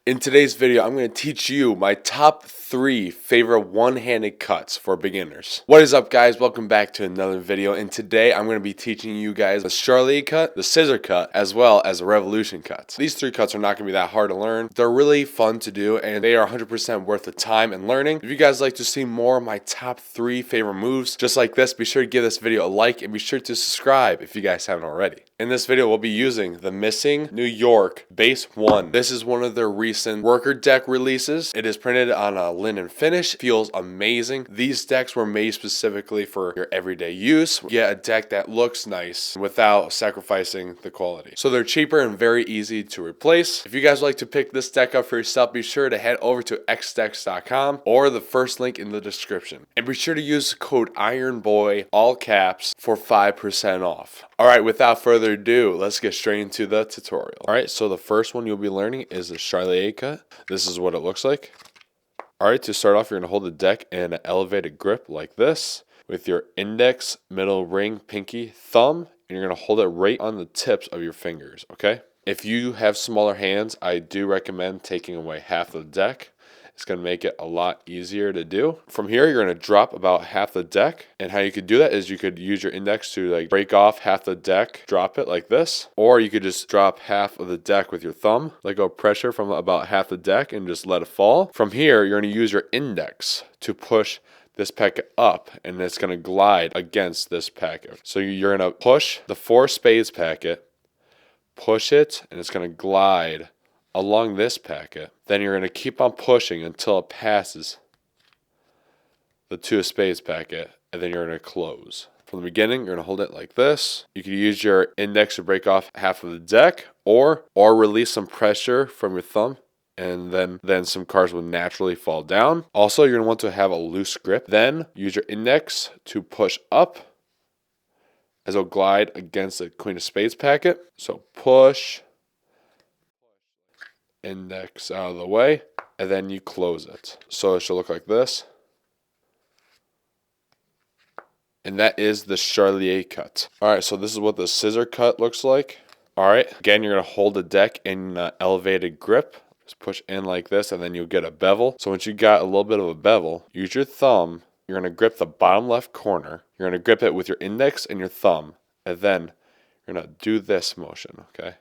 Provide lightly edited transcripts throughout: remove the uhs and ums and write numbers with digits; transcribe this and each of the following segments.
In today's video, I'm going to teach you my top 3 favorite one-handed cuts for beginners. What is up, guys? Welcome back to another video, and today I'm going to be teaching you guys the Charlier cut, the scissor cut, as well as the revolution cuts. These 3 cuts are not going to be that hard to learn. They're really fun to do, and they are 100% worth the time and learning. If you guys like to see more of my top 3 favorite moves just like this, be sure to give this video a like and be sure to subscribe if you guys haven't already. In this video, we'll be using the Missing New York Base 1. This is one of their recent worker deck releases. It is printed on a linen finish. Feels amazing. These decks were made specifically for your everyday use. Get a deck that looks nice without sacrificing the quality. So they're cheaper and very easy to replace. If you guys would like to pick this deck up for yourself, be sure to head over to xdecks.com or the first link in the description. And be sure to use code IRONBOY, all caps, for 5% off. Alright, without further ado, let's get straight into the tutorial. Alright, so the first one you'll be learning is the Charlier cut. This is what it looks like. Alright, to start off, you're going to hold the deck in an elevated grip like this with your index, middle ring, pinky, thumb, and you're going to hold it right on the tips of your fingers, okay? If you have smaller hands, I do recommend taking away half of the deck. It's going to make it a lot easier to do. From here, you're going to drop about half the deck. And how you could do that is you could use your index to like break off half the deck, drop it like this. Or you could just drop half of the deck with your thumb, let go of pressure from about half the deck and just let it fall. From here, you're going to use your index to push this packet up, and it's going to glide against this packet. So you're going to push the 4 spades packet, push it, and it's going to glide along this packet. Then you're going to keep on pushing until it passes the 2 of spades packet, and then you're going to close. From the beginning, you're going to hold it like this. You can use your index to break off half of the deck, or release some pressure from your thumb, and then some cards will naturally fall down. Also, you're going to want to have a loose grip. Then use your index to push up as it'll glide against the Queen of Spades packet. So push, index out of the way, and then you close it. So it should look like this. And that is the Charlier cut. Alright, so this is what the scissor cut looks like. Alright, again, you're going to hold the deck in an elevated grip. Just push in like this, and then you'll get a bevel. So once you got a little bit of a bevel, use your thumb. You're going to grip the bottom left corner. You're going to grip it with your index and your thumb. And then you're going to do this motion, okay?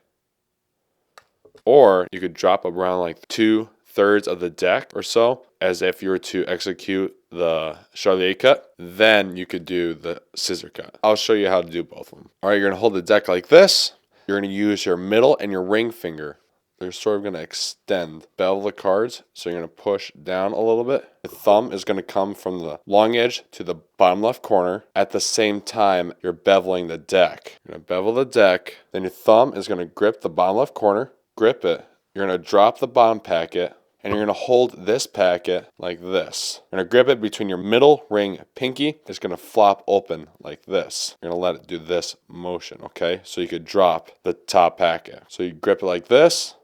Or you could drop around like 2/3 of the deck or so, as if you were to execute the Charlier cut. Then you could do the scissor cut. I'll show you how to do both of them. All right, you're going to hold the deck like this. You're going to use your middle and your ring finger. They're sort of going to extend, bevel the cards. So you're going to push down a little bit. The thumb is going to come from the long edge to the bottom left corner. At the same time, you're beveling the deck. You're going to bevel the deck. Then your thumb is going to grip the bottom left corner. Grip it. You're going to drop the bottom packet, and you're going to hold this packet like this. You're going to grip it between your middle ring pinky. It's going to flop open like this. You're going to let it do this motion, okay? So you could drop the top packet. So you grip it like this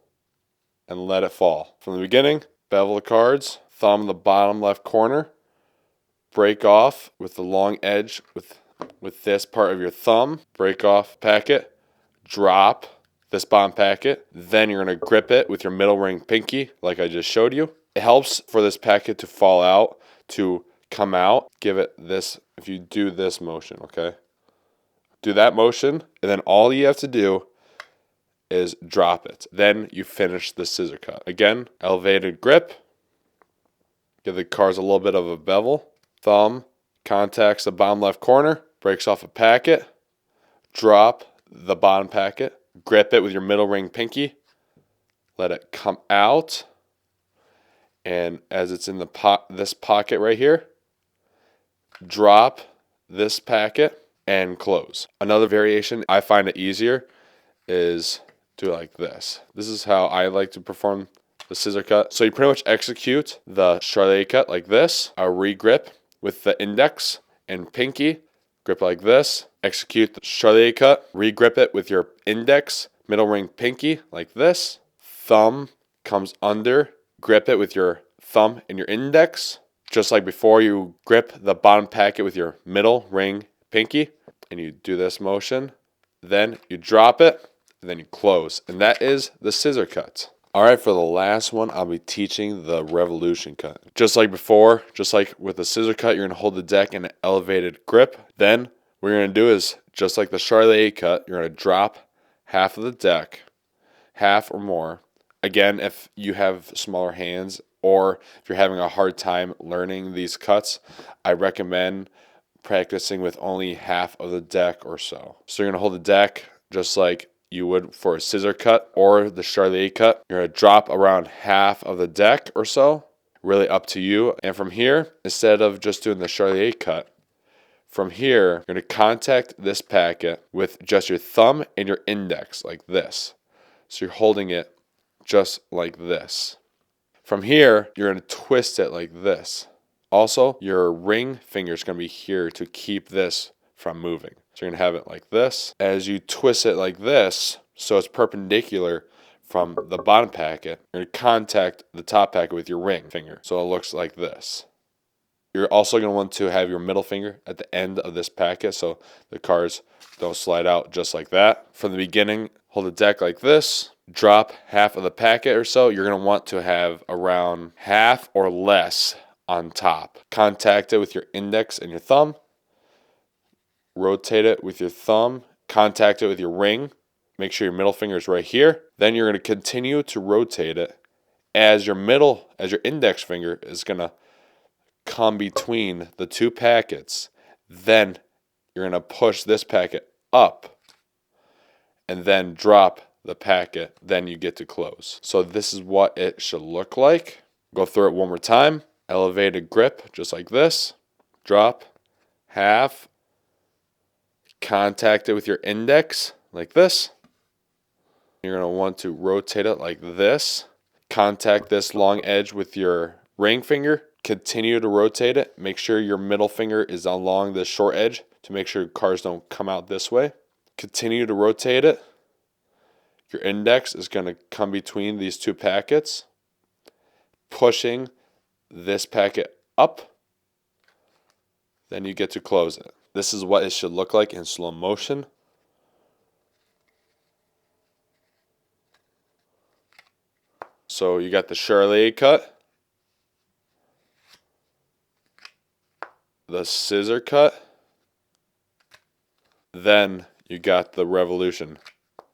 and let it fall. From the beginning, bevel the cards, thumb the bottom left corner, break off with the long edge with this part of your thumb, break off packet, drop this bottom packet. Then you're going to grip it with your middle ring pinky like I just showed you. It helps for this packet to fall out, to come out. Give it this, if you do this motion, okay? Do that motion, and then all you have to do is drop it. Then you finish the scissor cut. Again, elevated grip. Give the cards a little bit of a bevel. Thumb contacts the bottom left corner, breaks off a packet, drop the bottom packet, grip it with your middle ring pinky, let it come out, and as it's in the this pocket right here, drop this packet and close. Another variation, I find it easier, is do it like this. This is how I like to perform the scissor cut. So you pretty much execute the Charlier cut like this. I'll re-grip with the index and pinky, grip like this, execute the Charlier cut, re-grip it with your index, middle ring pinky like this. Thumb comes under, grip it with your thumb and your index. Just like before, you grip the bottom packet with your middle ring pinky, and you do this motion. Then you drop it, and then you close. And that is the scissor cut. Alright, for the last one, I'll be teaching the revolution cut. Just like before, just like with the scissor cut, you're going to hold the deck in an elevated grip. Then what you're going to do is, just like the Charlie cut, you're going to drop half of the deck, half or more. Again, if you have smaller hands or if you're having a hard time learning these cuts, I recommend practicing with only half of the deck or so. So you're going to hold the deck just like you would for a scissor cut or the Charlie cut. You're going to drop around half of the deck or so, really up to you. And from here, instead of just doing the Charlie cut, from here, you're going to contact this packet with just your thumb and your index like this. So you're holding it just like this. From here, you're going to twist it like this. Also, your ring finger is going to be here to keep this from moving. So you're going to have it like this. As you twist it like this, so it's perpendicular from the bottom packet, you're going to contact the top packet with your ring finger. So it looks like this. You're also going to want to have your middle finger at the end of this packet so the cards don't slide out just like that. From the beginning, hold the deck like this. Drop half of the packet or so. You're going to want to have around half or less on top. Contact it with your index and your thumb. Rotate it with your thumb. Contact it with your ring. Make sure your middle finger is right here. Then you're going to continue to rotate it as your index finger is going to come between the two packets. Then you're going to push this packet up and then drop the packet. Then you get to close. So this is what it should look like. Go through it one more time. Elevated grip, just like this. Drop half. Contact it with your index like this. You're going to want to rotate it like this. Contact this long edge with your ring finger. Continue to rotate it. Make sure your middle finger is along the short edge to make sure cards don't come out this way. Continue to rotate it. Your index is going to come between these two packets, pushing this packet up. Then you get to close it. This is what it should look like in slow motion. So you got the Charlie cut, the scissor cut, then you got the revolution.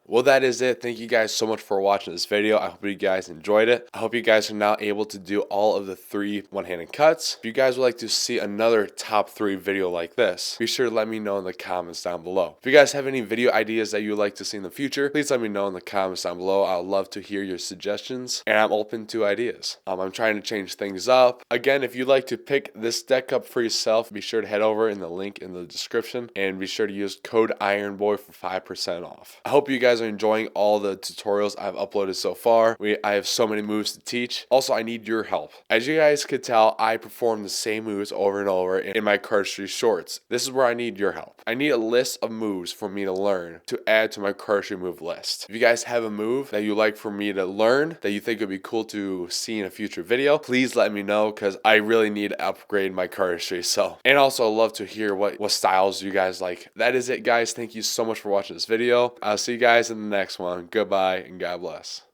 Well, that is it. Thank you guys so much for watching this video. I hope you guys enjoyed it. I hope you guys are now able to do all of the 3 one-handed cuts. If you guys would like to see another top 3 video like this, be sure to let me know in the comments down below. If you guys have any video ideas that you would like to see in the future, please let me know in the comments down below. I would love to hear your suggestions, and I'm open to ideas. I'm trying to change things up. Again, if you'd like to pick this deck up for yourself, be sure to head over in the link in the description, and be sure to use code IRONBOY for 5% off. I hope you guys are enjoying all the tutorials I've uploaded so far. I have so many moves to teach. Also, I need your help. As you guys could tell, I perform the same moves over and over in my Cardistry shorts. This is where I need your help. I need a list of moves for me to learn to add to my Cardistry move list. If you guys have a move that you'd like for me to learn that you think would be cool to see in a future video, please let me know because I really need to upgrade my Cardistry. And also I'd love to hear what styles you guys like. That is it, guys. Thank you so much for watching this video. I'll see you guys in the next one. Goodbye and God bless.